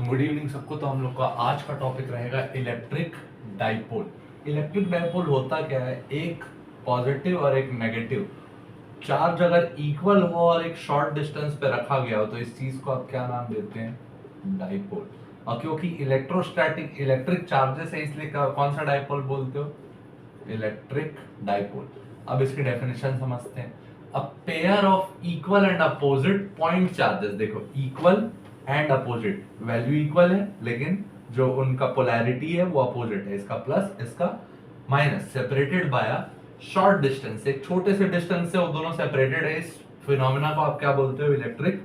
Good evening सबको। तो हम लोग का आज का टॉपिक रहेगा इलेक्ट्रिक डाइपोल। इलेक्ट्रिक डाइपोल होता क्या है, एक पॉजिटिव और एक नेगेटिव चार्ज अगर इक्वल हो और एक शॉर्ट डिस्टेंस पे रखा गया हो तो इस चीज को आप क्या नाम देते हैं, डाइपोल। और क्योंकि इलेक्ट्रोस्टैटिक इलेक्ट्रिक चार्जेस है इसलिए कौन सा डाइपोल बोलते हो, इलेक्ट्रिक डाइपोल। अब इसकी डेफिनेशन समझते हैं। A pair of equal and opposite point charges, देखो equal and opposite, value equal है लेकिन जो उनका पोलैरिटी है वो अपोजिट है, इसका प्लस इसका minus, separated by a short distance, एक छोटे से डिस्टेंस से वो दोनों सेपरेटेड है। इस फिनोमेना को आप क्या बोलते हो, इलेक्ट्रिक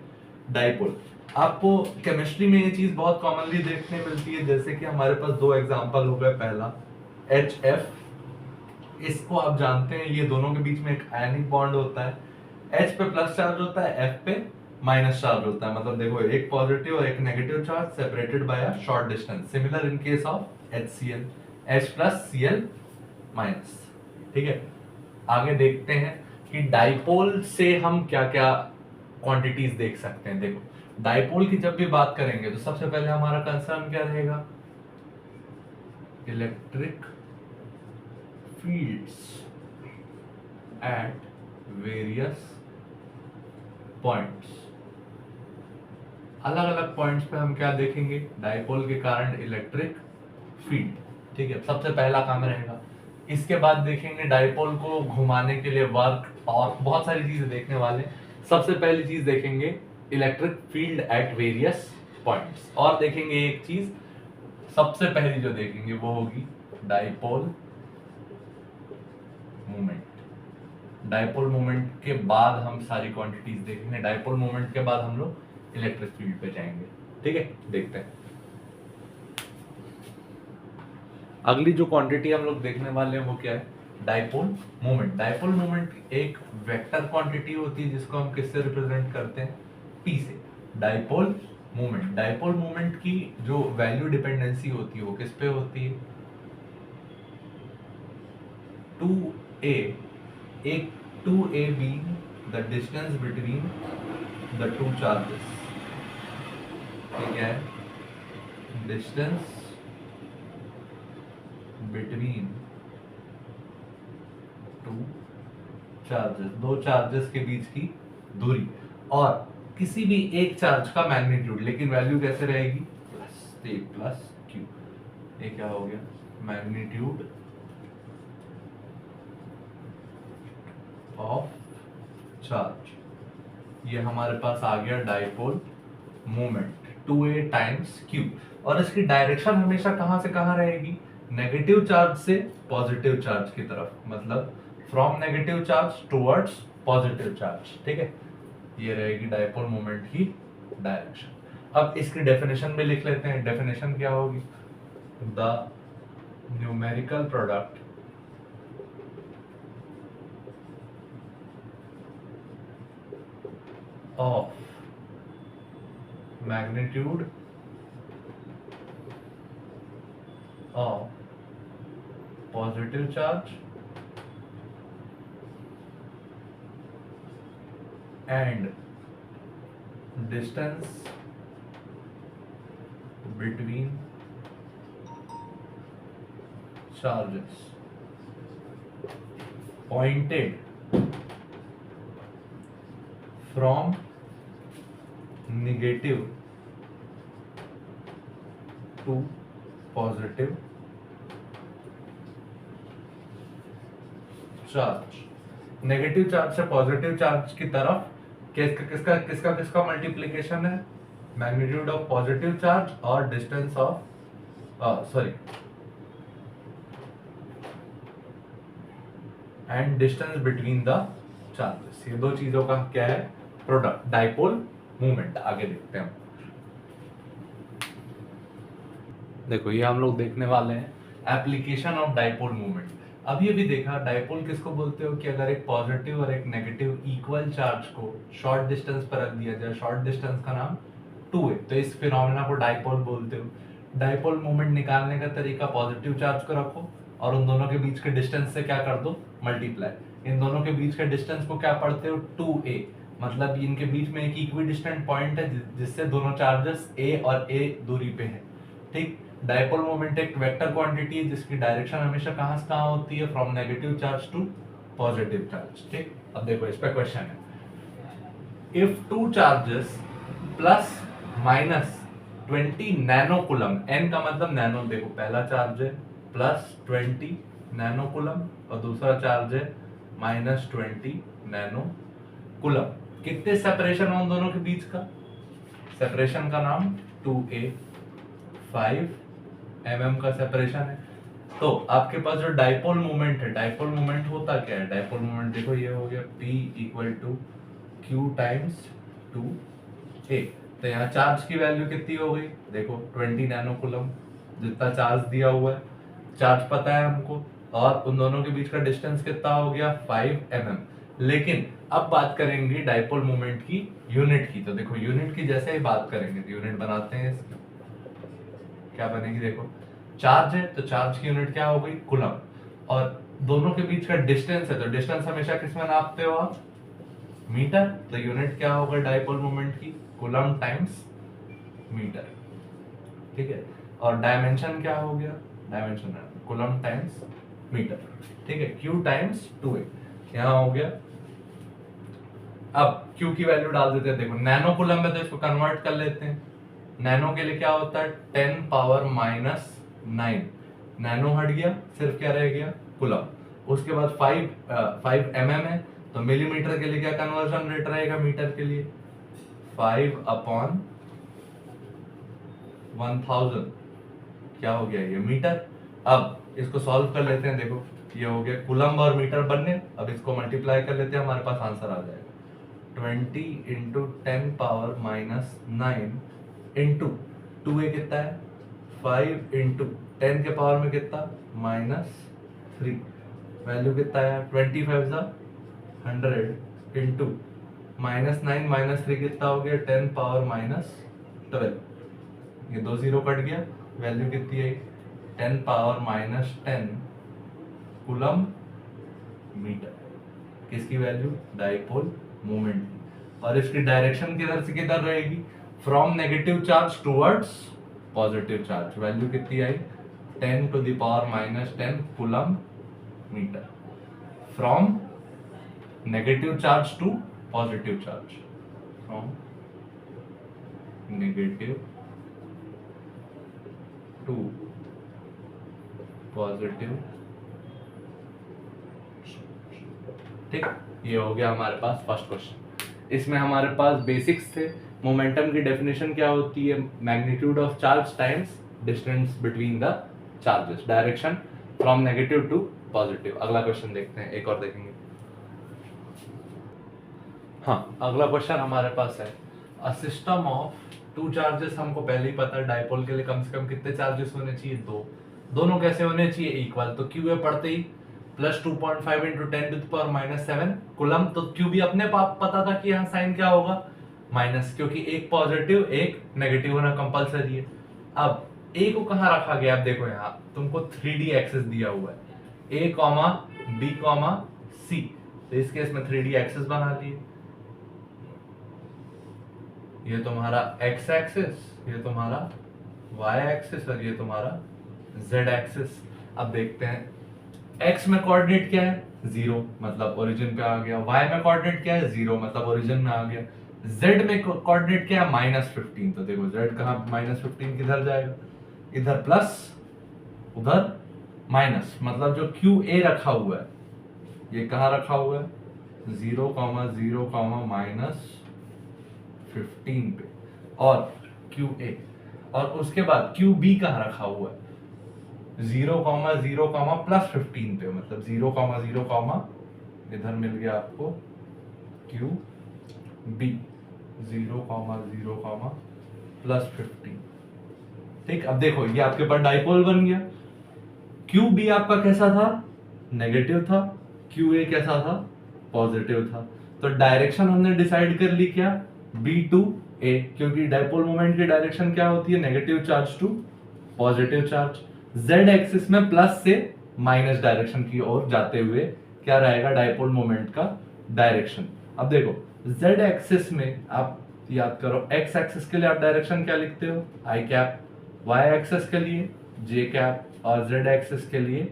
डाइपोल। आपको केमिस्ट्री में ये चीज बहुत कॉमनली देखने मिलती है, जैसे कि हमारे पास दो एग्जांपल हो गए। पहला HF, इसको आप जानते हैं, ये दोनों के बीच में एक आयनिक बॉन्ड होता है। H पे प्लस चार्ज होता है, F पे माइनस चार्ज होता है। मतलब देखो एक पॉजिटिव और एक negative charge separated by a short distance. Similar in case of HCl, H plus Cl minus. ठीक है, आगे देखते हैं कि डाइपोल से हम क्या क्या क्वांटिटीज देख सकते हैं। देखो डाइपोल की जब भी बात करेंगे तो सबसे पहले हमारा कंसर्न क्या रहेगा, electric fields at various points। अलग अलग पॉइंट्स पे हम क्या देखेंगे, डाइपोल के कारण इलेक्ट्रिक फील्ड। ठीक है, सबसे पहला काम रहेगा। इसके बाद देखेंगे डाइपोल को घुमाने के लिए वर्क और बहुत सारी चीजें देखने वाले। सबसे पहली चीज देखेंगे electric field at various points, और देखेंगे एक चीज सबसे पहली जो देखेंगे वो होगी डाइपोल मोमेंट। डाइपोल मोमेंट के बाद हम सारी क्वांटिटीज देखेंगे। डाइपोल मोमेंट के बाद हम लोग इलेक्ट्रिक फील्ड पे जाएंगे। ठीक है, देखते हैं। अगली जो क्वांटिटी हम लोग देखने वाले हैं वो क्या है, डाइपोल मोमेंट। डाइपोल मोमेंट एक वेक्टर क्वांटिटी होती है जिसको हम किससे रिप्रेजेंट करते हैं, P से। डाइपोल मोमेंट, डाइपोल मोमेंट की जो वैल्यू डिपेंडेंसी होती है वो किस पे होती है, 2a, एक 2a being the distance between the two charges। ठीक है, distance between two charges, दो चार्जेस के बीच की दूरी, और किसी भी एक चार्ज का मैग्नीट्यूड, लेकिन वैल्यू कैसे रहेगी, प्लस ए प्लस क्यू। ये क्या हो गया, मैग्नीट्यूड ऑफ चार्ज। ये हमारे पास आ गया dipole moment 2a times Q. और इसकी डायरेक्शन हमेशा कहां से कहां रहेगी, नेगेटिव चार्ज से पॉजिटिव चार्ज की तरफ, मतलब from negative charge towards positive charge. ठीक है, ये रहेगी डाइपोल मोमेंट की डायरेक्शन। अब इसकी डेफिनेशन भी लिख लेते हैं। डेफिनेशन क्या होगी, the numerical product of magnitude of positive charge and distance between charges pointed from negative to positive charge. Negative charge से पॉजिटिव चार्ज की तरफ किसका किसका किसका मल्टीप्लिकेशन है, मैग्नीट्यूड ऑफ पॉजिटिव चार्ज और distance of sorry and distance between the charges. ये दो चीजों का क्या है, प्रोडक्ट, डाइपोल मूवमेंट। आगे देखते हैं। देखो ये हम लोग देखने वाले हैं एप्लीकेशन ऑफ डाइपोल मूवमेंट। अभी अभी देखा डाइपोल किसको बोलते हो, कि अगर एक पॉजिटिव और एक नेगेटिव इक्वल चार्ज को शॉर्ट डिस्टेंस पर रख दिया जाए, शॉर्ट डिस्टेंस का नाम 2 है, तो इस फिनोमेना को डाइपोल बोलते हो। डाइपोल मूवमेंट निकालने का तरीका, पॉजिटिव चार्ज को रखो और उन दोनों के बीच के डिस्टेंस से क्या कर दो, मल्टीप्लाई। इन दोनों के बीच के डिस्टेंस को क्या पढ़ते हो, 2a। मतलब इनके बीच में एक इक्विडिस्टेंट पॉइंट है जिससे दोनों चार्जेस ए और ए दूरी पे है। ठीक, डायपोल मोमेंट एक वेक्टर क्वांटिटी है जिसकी डायरेक्शन हमेशा कहां से कहां होती है, from negative charge to positive charge. ठीक, अब देखो इस पे क्वेश्चन है, if two charges plus minus 20 nano coulomb, N का मतलब नैनो, देखो पहला चार्ज है प्लस 20 नैनो कूलम और दूसरा चार्ज है माइनस 20 नैनो कूलम, कितने सेपरेशन है उन दोनों के बीच का, सेपरेशन का नाम 2a, 5 mm का सेपरेशन है। तो आपके पास जो डाइपोल मोमेंट है, डाइपोल मोमेंट होता क्या है, डाइपोल मोमेंट देखो ये हो गया P equal to Q times 2a। तो यहाँ चार्ज की वैल्यू कितनी हो गई, देखो 20 नैनो कूलम जितना चार्ज दिया हुआ है, चार्ज पता है हमको, और उन दोनों के बीच का डिस्टेंस कितना हो गया 5 mm। लेकिन अब बात करेंगे डाइपोल मोमेंट की यूनिट की। तो देखो यूनिट की जैसे ही बात करेंगे तो यूनिट बनाते हैं इसकी, क्या बनेगी, देखो चार्ज है तो चार्ज की यूनिट क्या हो गई कूलम, और दोनों के बीच का डिस्टेंस है तो डिस्टेंस हमेशा किसमें नापते हो आप, मीटर। तो यूनिट क्या होगा डाइपोल मोमेंट की, कूलम टाइम्स मीटर। ठीक है, और डायमेंशन क्या हो गया, डायमेंशन कूलम टाइम्स मीटर। ठीक है, Q टाइम्स 2a यहाँ हो गया। अब Q की वैल्यू डाल देते हैं, देखो नैनो कूलम में तो इसको कन्वर्ट कर लेते हैं, नैनो के लिए क्या होता है 10 पावर माइनस 9, नैनो हट गया, सिर्फ क्या रह गया कूलम। उसके बाद 5 mm है तो मिलीमीटर के लिए क्या कन्वर्जन रेट रहेगा, मीटर के लिए 5/1000 क्या हो गया ये मीटर। अब इसको सॉल्व कर लेते हैं, देखो ये हो गया कूलम और मीटर बनने, अब इसको मल्टीप्लाई कर लेते हैं, हमारे पास आंसर आ जाएगा 20 into 10 power minus 9 into 2a कितना है 5 इंटू 10 के पावर में कितना -3, वैल्यू कितना है 25 100 इंटू -9 -3 कितना हो गया 10 पावर -12, ये 2 0 कट गया, वैल्यू कितनी है 10 पावर -10 कूलम मीटर, किसकी वैल्यू डाइपोल मोमेंट की। और इसकी डायरेक्शन किधर से किधर रहेगी, from negative charge towards positive charge, value कितनी आई 10 to the power -10 coulomb metre, from negative charge to positive charge, from negative to positive. ठीक, ये हो गया हमारे पास फर्स्ट क्वेश्चन। इसमें हमारे पास बेसिक्स थे, मोमेंटम की डेफिनेशन क्या होती है, magnitude of charge times distance between the charges, direction from negative to positive. अगला क्वेश्चन देखते हैं, एक और देखेंगे। हाँ, अगला क्वेश्चन हमारे पास है, a system of two charges, हमको पहले ही पता है डाइपोल के लिए कम से कम कितने चार्जेस होने चाहिए, दो, दोनों कैसे होने चाहिए इक्वल, तो क्यू ए पढ़ते ही plus 2.5 into 10 to the power -7 coulomb, तो क्यू भी अपने पता था कि यहाँ साइन क्या होगा माइनस, क्योंकि एक पॉजिटिव एक नेगेटिव होना कंपलसरी है। अब ए को कहाँ रखा गया, आप देखो यहाँ तुमको 3D एक्सिस दिया हुआ है, ए कॉमा बी कॉमा सी, तो इस केस में 3D एक्सिस बना लिए, ये तुम्हारा x एक्सिस, ये तुम्हारा y एक्सिस और ये तुम्हारा z एक्सिस। अब देखते हैं x में कोऑर्डिनेट क्या है 0, मतलब ओरिजिन पे आ गया, y में कोऑर्डिनेट क्या है 0, मतलब ओरिजिन में आ गया, z में कोऑर्डिनेट क्या है -15, तो देखो z कहाँ -15 किधर जाएगा, इधर प्लस उधर माइनस, मतलब जो QA रखा हुआ है ये कहाँ रखा हुआ है 0, 0, -15 पे, और QA, और उसके बाद QB कहाँ रखा हुआ है 0, 0, +15 पे, मतलब 0, 0, इधर मिल गया आपको QB 0, 0, +15। ठीक, अब देखो ये आपके पास डाइपोल बन गया, QB आपका कैसा था नेगेटिव था, QA कैसा था पॉजिटिव था, तो डायरेक्शन हमने डिसाइड कर ली क्या B2A, क्योंकि डाइपोल मोमेंट की डायरेक्शन क्या होती है negative charge to positive charge, z axis में प्लस से डायरेक्शन की ओर जाते हुए क्या रहेगा डाइपोल मोमेंट का डायरेक्शन। अब देखो जेड एक्सिस में आप याद करो, एक्स एक्सिस के लिए आप डायरेक्शन क्या लिखते हो, आई कैप, वाई एक्सिस के लिए जे कैप और जेड एक्सिस के लिए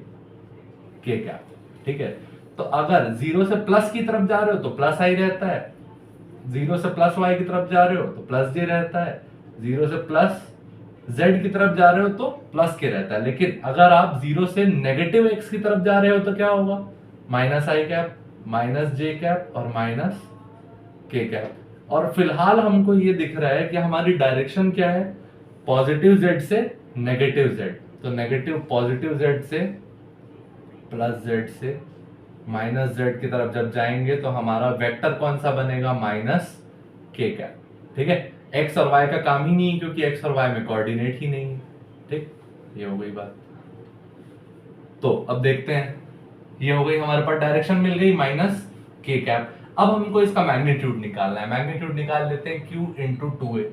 के कैप। ठीक है, तो अगर जीरो से प्लस की तरफ जा रहे हो तो प्लस आई रहता है, जीरो से प्लस वाई की तरफ जा रहे हो तो प्लस जे रहता है, जीरो से प्लस जेड की तरफ जा रहे हो तो प्लस के रहता है। लेकिन अगर आप जीरो से नेगेटिव एक्स की तरफ जा रहे हो तो क्या होगा, minus I cap, minus J cap और माइनस के कैप। और फिलहाल हमको ये दिख रहा है कि हमारी डायरेक्शन क्या है, पॉजिटिव जेड से नेगेटिव जेड। तो नेगेटिव पॉजिटिव जेड से प्लस जेड से माइनस जेड की तरफ जब जाएंगे तो हमारा वेक्टर कौन सा बनेगा, माइनस के कैप। ठीक है, एक्स और वाई का काम ही नहीं है क्योंकि एक्स और वाई में कोऑर्डिनेट ही नहीं है। ठीक, ये हो गई बात। तो अब देखते हैं, ये हो गई हमारे पास डायरेक्शन मिल गई माइनस के कैप। अब हमको इसका मैग्नीट्यूड निकालना है, मैग्नीट्यूड निकाल लेते हैं, Q इंटू टू ए।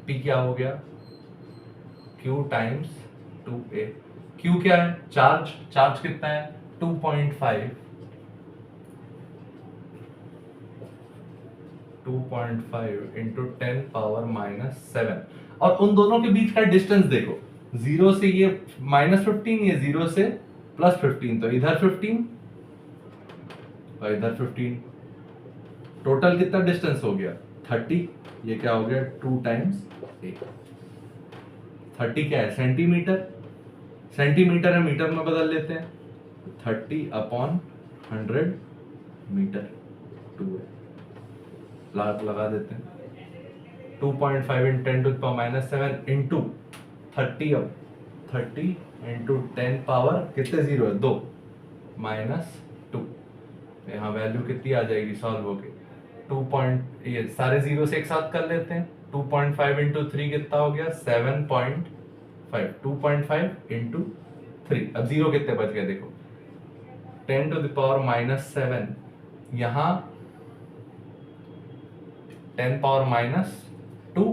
पी क्या हो गया, Q टाइम्स 2a। Q क्या है, चार्ज, चार्ज कितना है 2.5, 2.5 इंटू 10 पावर माइनस 7। और उन दोनों के बीच का डिस्टेंस देखो, जीरो से ये -15, ये जीरो से +15, तो इधर 15 और इधर 15, टोटल कितना डिस्टेंस हो गया 30। ये क्या हो गया 2 टाइम्स ए। 30 क्या है, सेंटीमीटर, सेंटीमीटर है मीटर में बदल लेते हैं, 30/100 मीटर 2 है, लगा देते हैं 2.5 इन 10 टू पावर माइनस 7 इंटू 30, अब 30 इंटू 10 पावर कितने जीरो है 2 माइनस 2। यहाँ वैल्यू कितनी आ जाएगी सॉल्व होके 2 पॉइंट, ये सारे जीरो से एक साथ कर लेते हैं, 2.5 इंटू 3 कितना हो गया 7.5, 2.5 इंटू 3। अब जीरो कितने बच गए देखो, 10 टू द पावर माइनस 7, यहाँ 10 पावर माइनस 2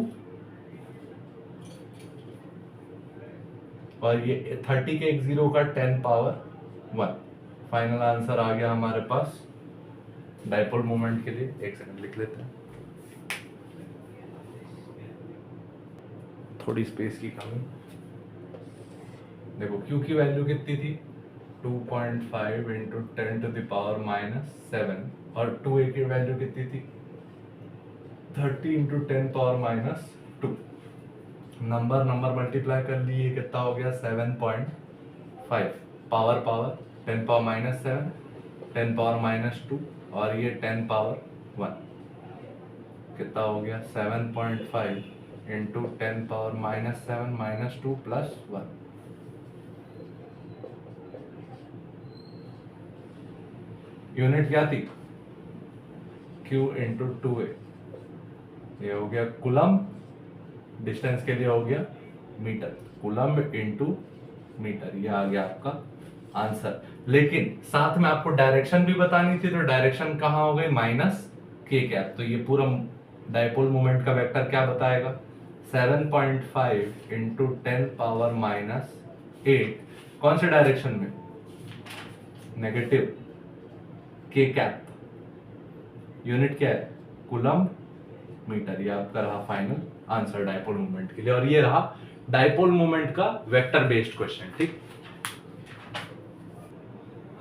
और ये 30 के एक जीरो का 10 पावर 1। फाइनल आंसर आ गया हमारे पास डाइपोल मोमेंट के लिए। एक सेकंड लिख लेते हैं, थोड़ी स्पेस की कमी। देखो Q की वैल्यू कितनी थी 2.5 into 10 to the power minus 7 और 2a की वैल्यू कितनी थी 30 into 10 power minus 2। Number multiply कर लिए, कितना हो गया 7.5, power power 10 power minus 7, 10 power minus 2 और ये 10 पावर 1, कितना हो गया 7.5 into 10 power minus 7 minus 2 plus 1। Unit क्या थी Q इंटू 2a, ये हो गया कूलम्ब, डिस्टेंस के लिए हो गया मीटर, कूलम्ब इंटू मीटर, ये आ गया आपका आंसर। लेकिन साथ में आपको डायरेक्शन भी बतानी थी, तो डायरेक्शन कहाँ हो गई माइनस के कैप। तो ये पूरा डाइपोल मोमेंट का वेक्टर क्या बताएगा 7.5 इंटू 10 पावर माइनस 8, कौन से डायरेक्शन में, नेगेटिव, के कैप, यूनिट क्या है कूलम्ब मीटर। ये आपका रहा फाइनल आंसर डाइपोल मोमेंट के लिए, और ये रहा डाइपोल मोमेंट का वेक्टर बेस्ड क्वेश्चन। ठीक,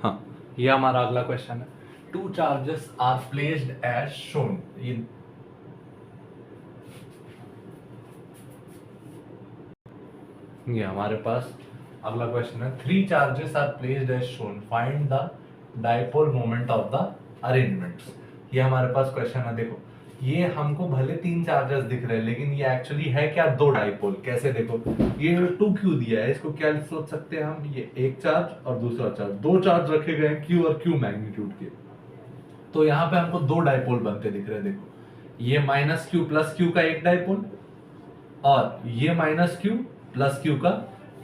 हाँ, ये हमारा अगला क्वेश्चन है, two charges are placed as shown. ये हमारे पास अगला क्वेश्चन है, three charges are placed as shown, find the dipole moment of the arrangements. ये हमारे पास क्वेश्चन है। देखो, ये हमको भले तीन चार्जेस दिख रहे हैं लेकिन ये एक्चुअली है क्या, दो डाइपोल। कैसे, देखो ये 2q दिया है, इसको क्या सोच सकते हैं हम, ये एक चार्ज और दूसरा चार्ज, दो चार्ज रखे गए हैं q और q मैग्नीट्यूड के। तो यहाँ पे हमको दो डाइपोल बनते दिख रहे हैं। देखो, ये माइनस q प्लस q का एक डाइपोल और ये माइनस q प्लस q का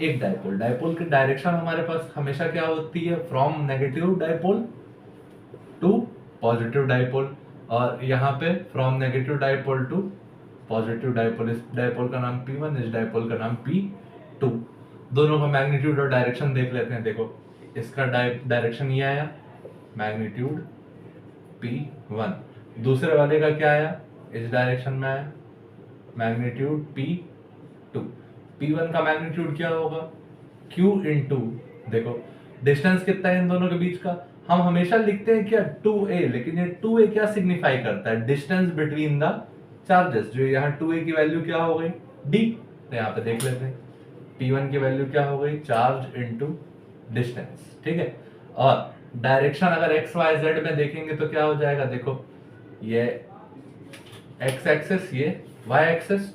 एक डाइपोल। डाइपोल की डायरेक्शन हमारे पास हमेशा क्या होती है, from negative dipole to positive dipole, और यहाँ पे from negative dipole to positive dipole. इस डाइपोल का नाम P1, इस डाइपोल का नाम P2। दोनों का मैग्नीट्यूड और डायरेक्शन देख लेते हैं। देखो, इसका डायरेक्शन ये आया मैग्नीट्यूड P1, दूसरे वाले का क्या आया, इस डायरेक्शन में आया, मैग्नीट्यूड P2। P1 का मैग्नीट्यूड क्या होगा, Q इंटू, देखो डिस्टेंस कितना है इन दोनों के बीच का, हम हमेशा लिखते हैं क्या 2a, लेकिन ये 2a क्या सिग्निफाई करता है, डिस्टेंस बिटवीन द चार्जेस। जो यहाँ 2a की वैल्यू क्या हो गई, d, तो यहाँ पे देख लेते हैं P1 की वैल्यू क्या हो गई, चार्ज इंटू डिस्टेंस, ठीक है। और डायरेक्शन अगर x y z में देखेंगे तो क्या हो जाएगा, देखो ये x एक्सिस, ये y एक्सिस,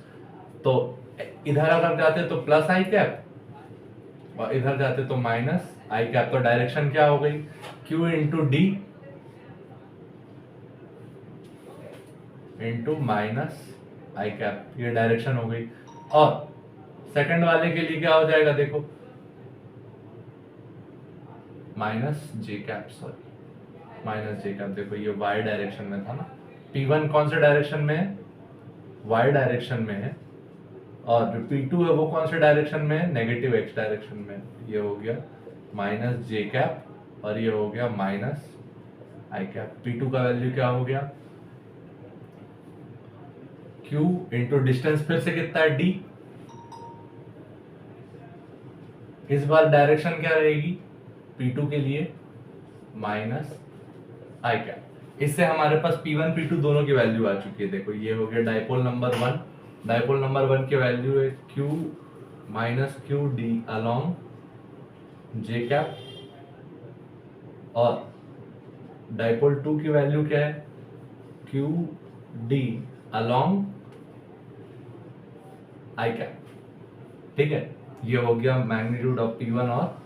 तो इधर अगर जाते तो प्लस आई कैप और इधर जाते तो माइनस आई कैप, तो डायरेक्शन क्या हो गई, q into D into minus I cap, ये डायरेक्शन हो गई। और सेकंड वाले के लिए क्या हो जाएगा, देखो माइनस जे कैप, सॉरी माइनस जे कैप, देखो ये y डायरेक्शन में था ना, P1 कौन से डायरेक्शन में है, y डायरेक्शन में है, और जो P2 है वो कौन से डायरेक्शन में है, नेगेटिव x डायरेक्शन में। ये हो गया माइनस जे कैप और ये हो गया माइनस आई कैप। P2 का वैल्यू क्या हो गया, Q इंटू डिस्टेंस फिर से कितना है d, इस बार डायरेक्शन क्या रहेगी P2 के लिए, माइनस आई कैप। इससे हमारे पास P1 P2 दोनों की वैल्यू आ चुकी है। देखो ये हो गया डाइपोल नंबर 1, डाइपोल नंबर 1 की वैल्यू है Q minus Q D along J cap, और डाइपोल 2 की वैल्यू क्या है, Q D along I cap, ठीक है। ये हो गया मैग्नीट्यूड ऑफ P1 और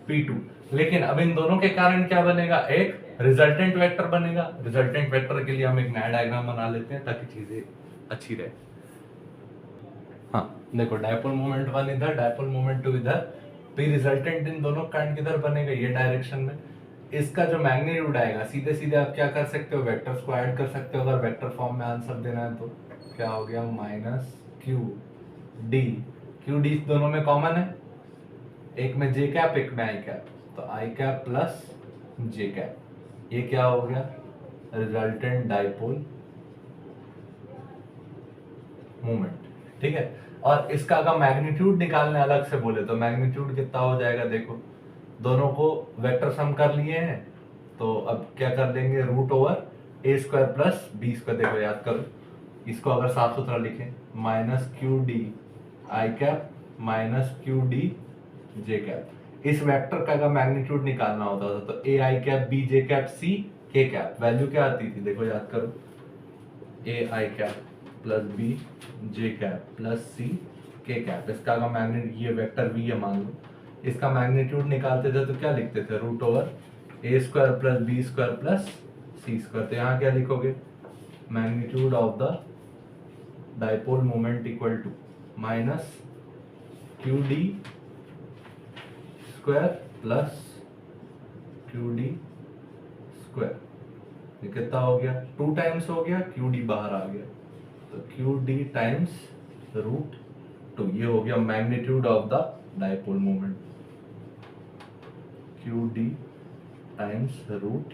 P2। लेकिन अब इन दोनों के कारण क्या बनेगा, एक रिजल्टेंट वेक्टर बनेगा। रिजल्टेंट वेक्टर के लिए हम एक नया डायग्राम बना लेते हैं ताकि चीजें अच्छी रहे। हाँ देखो, डायपोल मोमेंट 1 इधर, डायपोल मोमेंट 2 इधर, फिर रिजल्टेंट इन दोनों काइंड किधर बनेगा, ये डायरेक्शन में। इसका जो मैग्नीट्यूड आएगा, सीधे सीधे आप क्या कर सकते हो, वेक्टर्स को ऐड कर सकते हो। अगर वेक्टर फॉर्म में आंसर देना है तो क्या हो गया, minus Q D, Q D दोनों में कॉमन है, एक में जे कैप एक में आई कैप, तो आई कैप प्लस जे कैप, ये क्या हो गया, रिजल्टेंट डाइपोल मोमेंट, ठीक है। और इसका अगर मैग्नीट्यूड निकालने अलग से बोले तो मैग्नीट्यूड कितना हो जाएगा, देखो दोनों को वेक्टर सम कर लिए हैं, तो अब क्या कर देंगे, root over A square plus B square. देखो याद करो, इसको अगर साफ सुथरा लिखें, minus Q D I cap minus Q D J cap. इस वेक्टर का अगर मैग्नीट्यूड निकालना होता था तो A I cap B J cap C K cap, value क्या आती थी, देखो याद करो, A I cap plus B J cap plus C K cap. इसका अगर मैग्नीट्यूड, ये वेक्टर वी है मान लो, इसका मैग्नीट्यूड निकालते थे तो क्या लिखते थे, root over A square plus B square plus C square. तो यहाँ क्या लिखोगे, magnitude of the dipole moment equal to minus Q D square plus Q D square. ये कितना हो गया, 2 टाइम्स हो गया, क्यू डी बाहर आ गया, तो क्यू डी टाइम्स रूट 2। ये हो गया magnitude of the dipole moment, q d times root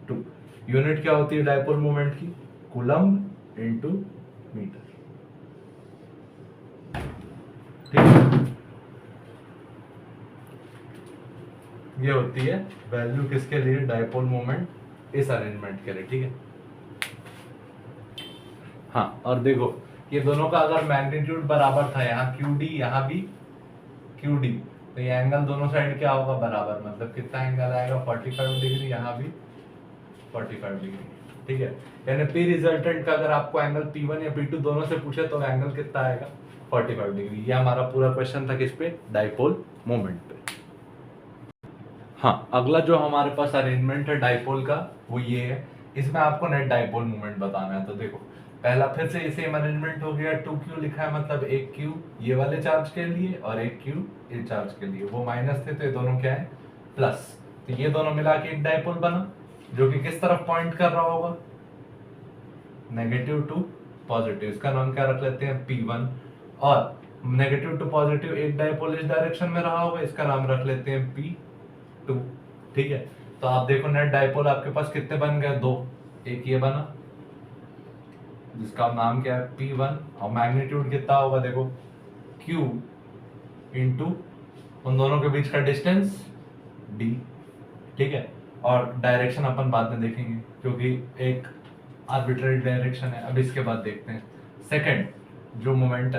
2। Unit क्या होती है डाइपोल मोमेंट की, कूलम्ब इनटू मीटर, ठीक है। ये होती है वैल्यू किसके लिए, डाइपोल मोमेंट इस अरेंजमेंट के लिए, ठीक है। हाँ और देखो, ये दोनों का अगर मैग्नीट्यूड बराबर था, यहाँ क्यू डी यहाँ भी क्यू डी, तो ये एंगल दोनों साइड क्या होगा, बराबर, मतलब कितना एंगल आएगा, 45 डिग्री, यहाँ भी 45 डिग्री, ठीक है। यानी पी रिजल्टेंट का अगर आपको एंगल P1 या P2 दोनों से पूछे तो एंगल कितना आएगा, 45 डिग्री। ये हमारा पूरा क्वेश्चन था किस पे, डाइपोल मोमेंट पे। हाँ अगला जो हमारे पास अरेंजमेंट है डाइपोल का वो ये है, इसमें आपको नेट डाइपोल मोमेंट बताना है। तो देखो पहला फिर से सेम अरेंजमेंट हो गया, 2q लिखा है, मतलब एक q ये वाले चार्ज के लिए और एक q इस चार्ज के लिए, वो माइनस थे तो ये दोनों क्या है, प्लस। तो ये दोनों मिला के एक डाइपोल बना जो कि किस तरफ पॉइंट कर रहा होगा, नेगेटिव टू पॉजिटिव। इसका नाम क्या रख लेते हैं, P1। और नेगेटिव टू पॉजिटिव एक डाइपोल इस डायरेक्शन में रहा होगा, इसका नाम रख लेते हैं P2, ठीक है। तो आप देखो नेट डाइपोल आपके पास कितने बन गए, 2, एक ये बना जिसका नाम क्या है P1, और मैग्नीट्यूड कितना होगा देखो Q इंटू उन दोनों के बीच का डिस्टेंस D, ठीक है। और डायरेक्शन अपन बाद में देखेंगे क्योंकि एक आर्बिट्ररी डायरेक्शन है। अब इसके बाद देखते हैं सेकंड जो मोमेंट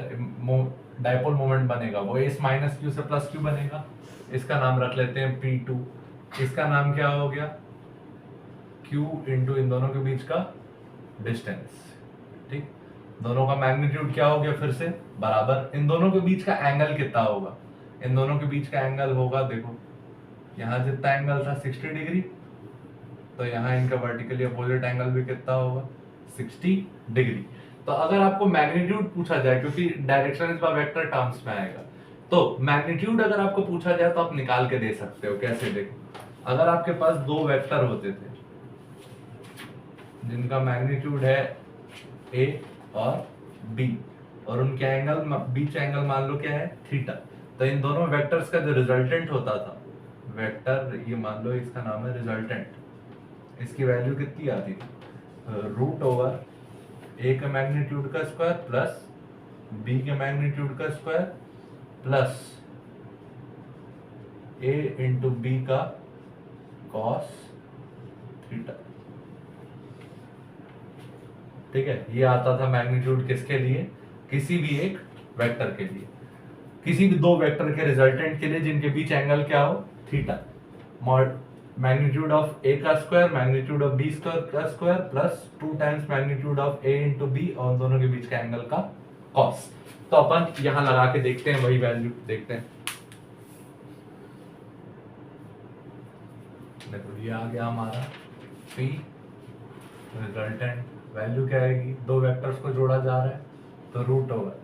डायपोल मोमेंट बनेगा वो इस माइनस क्यू से प्लस क्यू बनेगा। इसका नाम रख लेते हैं P2। इसका नाम क्या हो गया Q इंटू इन दोनों के बीच का डिस्टेंस, ठीक। दोनों का मैग्नीट्यूड क्या हो गया फिर से बराबर, इन दोनों के बीच का एंगल कितना होगा, इन दोनों के बीच का एंगल होगा देखो यहाँ जितना एंगल था 60 डिग्री, तो यहाँ इनका वर्टिकली अपोजिट एंगल भी कितना होगा 60 डिग्री। तो अगर आपको मैग्नीट्यूड पूछा जाए, क्योंकि डायरेक्शन इस बार वेक्टर टर्म्स में आएगा, तो मैग्नीट्यूड अगर आपको पूछा जाए तो आप निकाल के दे सकते हो। कैसे देखो, अगर आपके पास दो वेक्टर होते थे जिनका मैग्नीट्यूड है A और B और उनके एंगल बीच एंगल मान लो क्या है थीटा, तो इन दोनों वेक्टर्स का जो रिजल्टेंट होता था वेक्टर, ये मान लो इसका नाम है रिजल्टेंट, इसकी वैल्यू कितनी आती थी रूट ओवर A के मैग्नीट्यूड का स्क्वायर प्लस B के मैग्नीट्यूड का square plus A into B का कॉस थीटा, ठीक है। ये आता था मैग्नीट्यूड किसके लिए, किसी भी एक वेक्टर के लिए, किसी भी दो वेक्टर के रिजल्टेंट के लिए जिनके बीच एंगल क्या हो थीटा। मैग्नीट्यूड ऑफ A का स्क्वायर मैग्नीट्यूड ऑफ B का square plus 2 times magnitude of A into B और दोनों के बीच का एंगल का कॉस। तो अपन यहां लगा के देखते हैं, वही वैल्यू देखते हैं। देखो ये आ गया हमारा P, रिजल्टेंट वैल्यू क्या आएगी, दो वेक्टर्स को जोड़ा जा रहा है तो रूट ओवर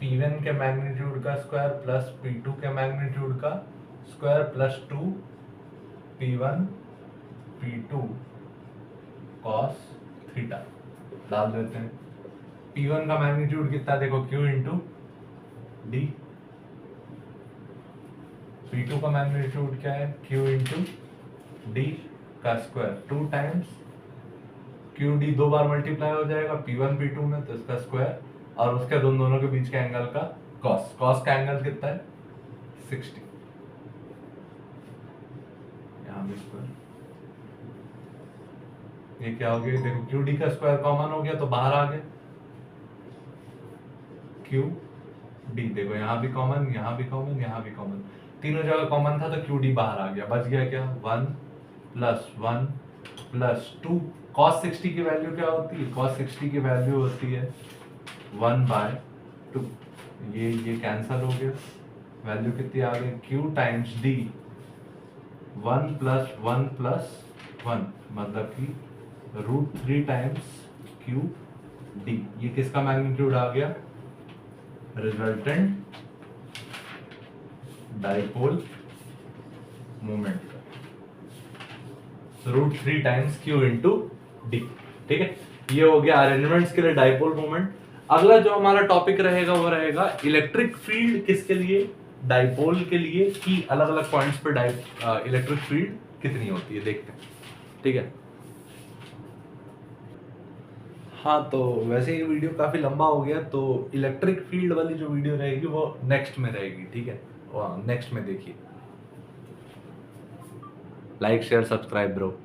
P1 के मैग्नीट्यूड का स्क्वायर प्लस P2 के मैग्नीट्यूड का square plus 2 P1 P2 cos theta डाल देते हैं। P1 का मैग्नीट्यूड कितना देखो Q इंटू D, P2 का मैग्नीट्यूड क्या है Q इंटू D का स्क्वायर 2 टाइम्स QD दो बार मल्टीप्लाई हो जाएगा P1 P2 में, तो इसका स्क्वायर और उसके दोनों के बीच के एंगल का कॉस। कॉस का एंगल कितना है 60, यहाँ भी स्क्वायर, ये क्या हो गया देखो QD का स्क्वायर कॉमन हो गया तो बाहर आ गया QD, देखो यहाँ भी कॉमन यहाँ भी कॉमन यहाँ भी कॉमन, तीनों जगह कॉमन था तो QD बाहर आ गया, बच गया क्या 1 प्लस 1 प्लस 2। cos 60 की वैल्यू क्या होती है, cos 60 की वैल्यू होती है 1/2, ये कैंसल हो गया, वैल्यू कितनी आ गई Q times D 1 plus 1 plus 1 मतलब कि √3 टाइम्स QD। ये किसका मैग्नीट्यूड आ गया, रिजल्टेंट डाइपोल मोमेंट का, √3 टाइम्स Q इंटू D, ठीक है। ये हो गया अरेंजमेंट्स के लिए डाइपोल मोमेंट। अगला जो हमारा टॉपिक रहेगा वो रहेगा इलेक्ट्रिक फील्ड किसके लिए, डाइपोल के लिए, कि अलग अलग पॉइंट्स पर इलेक्ट्रिक फील्ड कितनी होती है देखते हैं, ठीक है। हाँ तो वैसे ये वीडियो काफी लंबा हो गया, तो इलेक्ट्रिक फील्ड वाली जो वीडियो रहेगी वो नेक्स्ट में रहेगी, ठीक है। नेक्स्ट में देखिए। Like share subscribe bro.